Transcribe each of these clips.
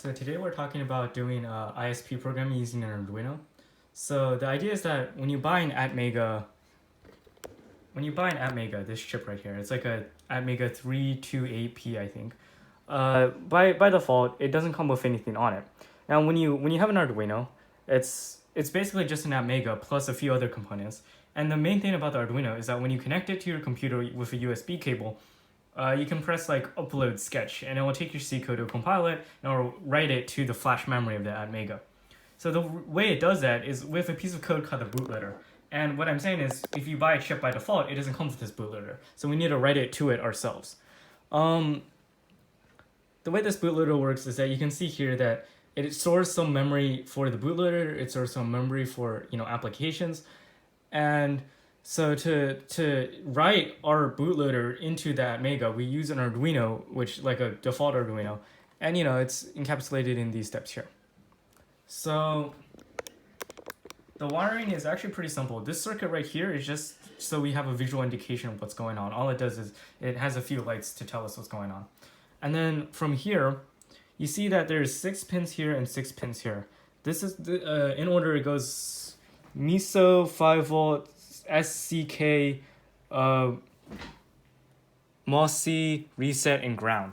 So today we're talking about doing ISP programming using an Arduino. So the idea is that when you buy an atmega, this chip right here, it's like a atmega328p, I think. By default, it doesn't come with anything on it. Now, when you have an Arduino, it's basically just an atmega plus a few other components. And the main thing about the Arduino is that when you connect it to your computer with a USB cable, you can press like upload sketch and it will take your C code, it will compile it, and it will write it to the flash memory of the atmega. So the way it does that is with a piece of code called the bootloader. And what I'm saying is, if you buy a chip by default, it doesn't come with this bootloader. So we need to write it to it ourselves. The way this bootloader works is that you can see here that it stores some memory for the bootloader, it stores some memory for applications, and so to write our bootloader into the atmega, we use an Arduino, which like a default Arduino, and it's encapsulated in these steps here. So the wiring is actually pretty simple. This circuit right here is just so we have a visual indication of what's going on. All it does is it has a few lights to tell us what's going on. And then from here, you see that there's 6 pins here and 6 pins here. This is in order. It goes MISO, 5 volt, SCK, MOSI, reset, and ground.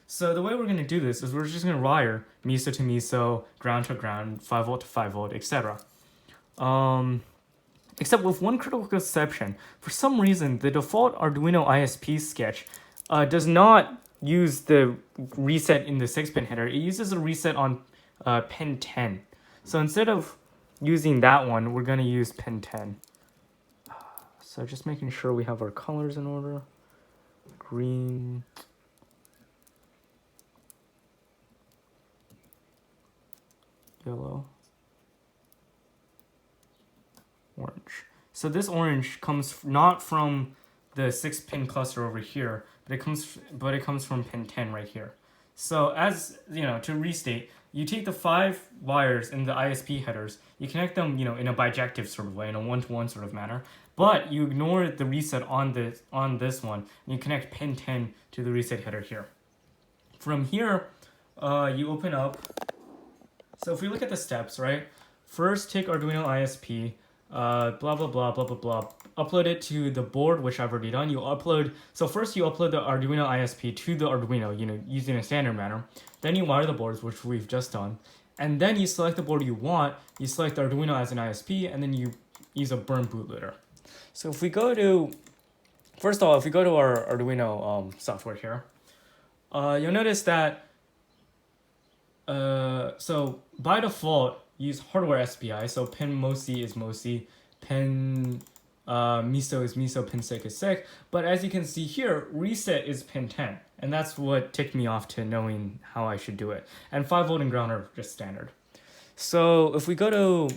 So the way we're going to do this is we're just going to wire MISO to MISO, ground to ground, 5 volt to 5 volt, etc. Except with one critical exception. For some reason, the default Arduino ISP sketch does not use the reset in the 6-pin header. It uses a reset on pin 10. So instead of using that one, we're going to use pin 10. So just making sure we have our colors in order. Green. Yellow. Orange. So this orange comes not from the 6-pin cluster over here, but it comes from pin 10 right here. So as to restate, you take the 5 wires in the ISP headers, you connect them in a bijective sort of way, in a one-to-one sort of manner, but you ignore the reset on this one, and you connect pin 10 to the reset header here. From here, you open up. So if we look at the steps, right? First, take Arduino ISP, blah blah blah blah blah blah. Upload it to the board, which I've already done. So first you upload the Arduino ISP to the Arduino, using a standard manner. Then you wire the boards, which we've just done. And then you select the board you want. You select the Arduino as an ISP, and then you use a burn bootloader. So if we go to, first of all, if we go to our Arduino software here, you'll notice that, so by default, use hardware SPI. So pin MOSI is MOSI, pin MISO is MISO, pin SIC is SIC. But as you can see here, reset is pin 10. And that's what ticked me off to knowing how I should do it. And 5 volt and ground are just standard. So if we go to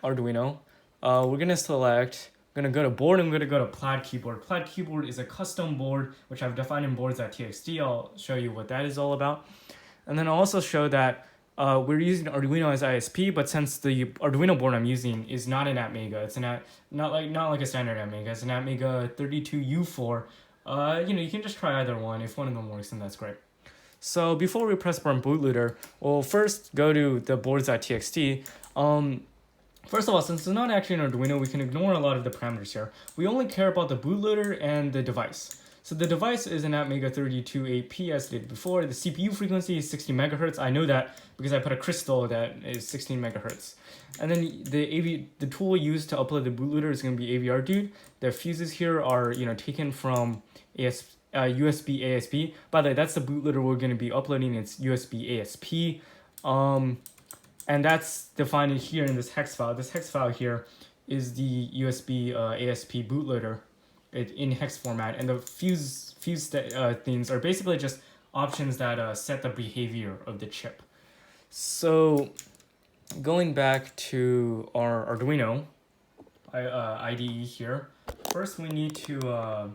Arduino, we're going to select, I'm going to go to board, I'm going to go to plaid keyboard. Plaid keyboard is a custom board, which I've defined in boards.txt. I'll show you what that is all about. And then I'll also show that we're using Arduino as ISP, but since the Arduino board I'm using is not an atmega, it's not like a standard atmega, it's an atmega32U4. You can just try either one. If one of them works, then that's great. So before we press burn bootloader, we'll first go to the boards.txt. First of all, since it's not actually an Arduino, we can ignore a lot of the parameters here. We only care about the bootloader and the device. So the device is an atmega328p as stated before. The CPU frequency is 60 megahertz. I know that because I put a crystal that is 16 megahertz. And then the tool used to upload the bootloader is going to be AVRDude. The fuses here are taken from USBasp. By the way, that's the bootloader we're going to be uploading. It's USBasp. And that's defined here in this hex file. This hex file here is the USB ASP bootloader in hex format, and the fuse things are basically just options that set the behavior of the chip. So going back to our Arduino IDE here, first we need to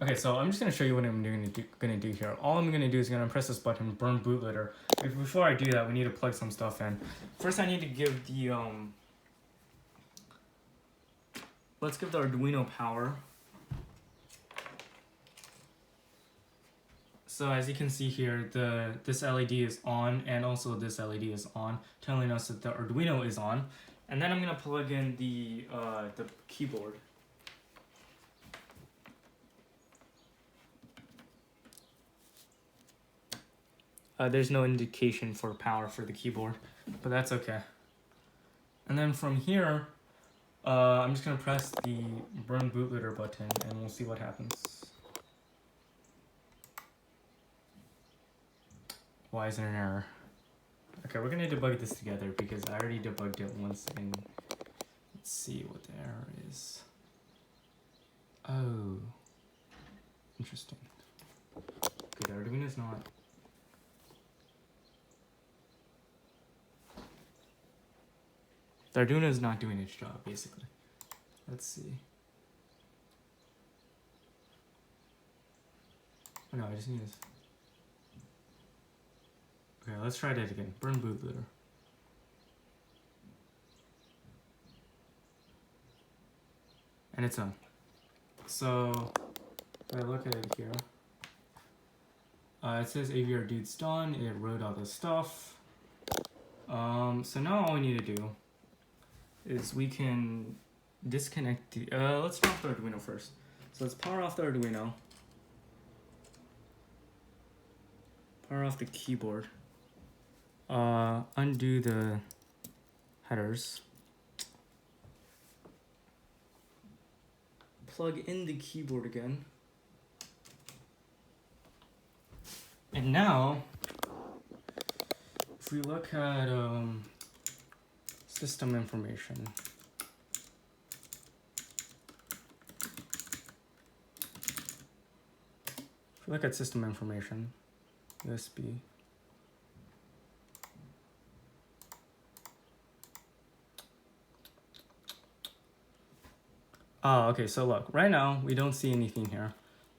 okay, so I'm just going to show you what I'm going to do here. All I'm going to do is going to press this button, burn bootloader. Before I do that, we need to plug some stuff in. First, I need to give the let's give the Arduino power. So as you can see here, this LED is on, and also this LED is on, telling us that the Arduino is on. And then I'm gonna plug in the keyboard. There's no indication for power for the keyboard, but that's okay. And then from here, I'm just gonna press the burn bootloader button, and we'll see what happens. Why is there an error? Okay, we're gonna debug this together because I already debugged it once, and let's see what the error is. Oh, interesting. Okay, the Arduino is not. The Arduino is not doing its job, basically. Let's see. Oh no, I just need this. Okay, let's try that again. Burn bootloader. And it's on. So, if I look at it here, it says AVR dude's done. It wrote all the stuff. So now all we need to do is we can disconnect the, let's turn off the Arduino first. So let's power off the Arduino. Power off the keyboard. Undo the headers. Plug in the keyboard again. And now, if we look at system information, if we look at system information, USB, okay, so look, right now we don't see anything here.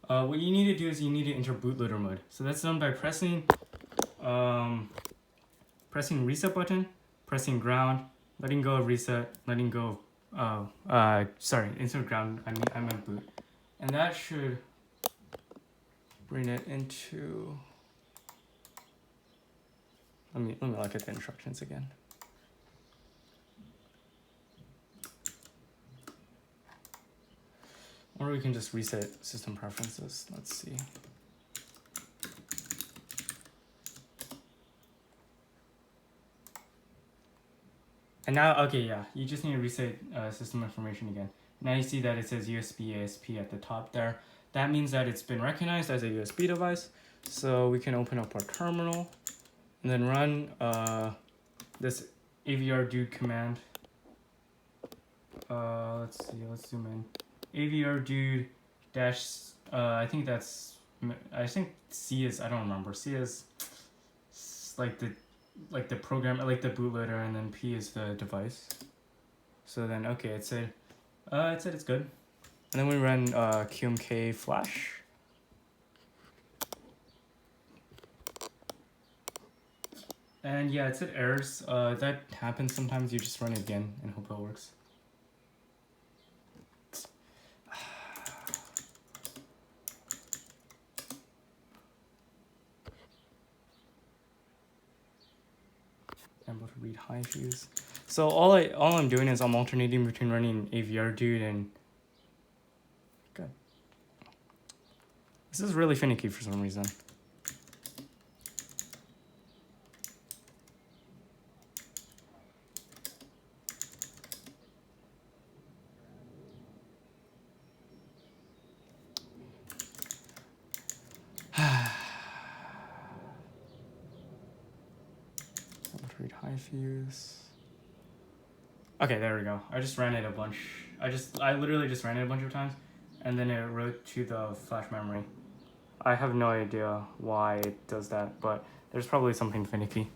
What you need to do is you need to enter bootloader mode. So that's done by pressing pressing reset button, pressing ground, letting go of reset, letting go of, sorry, insert ground, I meant boot. And that should bring it into, let me look at the instructions again. Or we can just reset system preferences. Let's see. And now, okay, yeah, you just need to reset system information again. Now you see that it says USBasp at the top there. That means that it's been recognized as a USB device. So we can open up our terminal and then run this AVR dude command. Let's see, let's zoom in. AVR dude dash, I think C is, I don't remember. C is like the program, like the bootloader, and then P is the device. So then, okay, it said it's good. And then we run QMK flash. And yeah, it said errors. That happens sometimes. You just run it again and hope it works. I'm able to read high fuse. So all I'm doing is I'm alternating between running AVR dude and good. This is really finicky for some reason. Read high fuse. Okay, there we go. I just ran it a bunch. I literally just ran it a bunch of times, and then it wrote to the flash memory. I have no idea why it does that, but there's probably something finicky.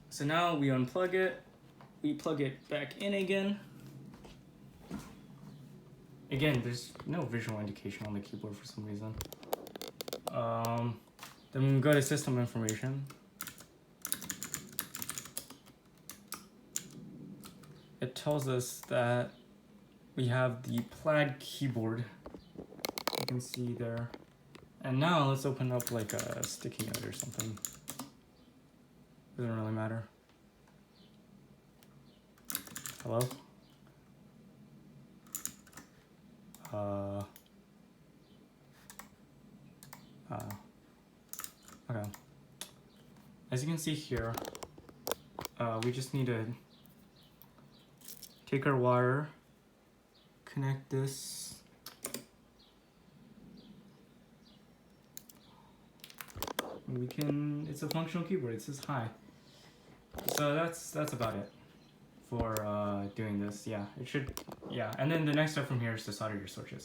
So now we unplug it, we plug it back in again. Again, there's no visual indication on the keyboard for some reason. Then we go to system information. It tells us that we have the plaid keyboard, you can see there, And now let's open up like a sticky note or something. Doesn't really matter. Hello? Okay. As you can see here, we just need to take our wire, connect this. We can, it's a functional keyboard, it says hi. So that's about it for doing this. Yeah, it should, yeah. And then the next step from here is to solder your switches.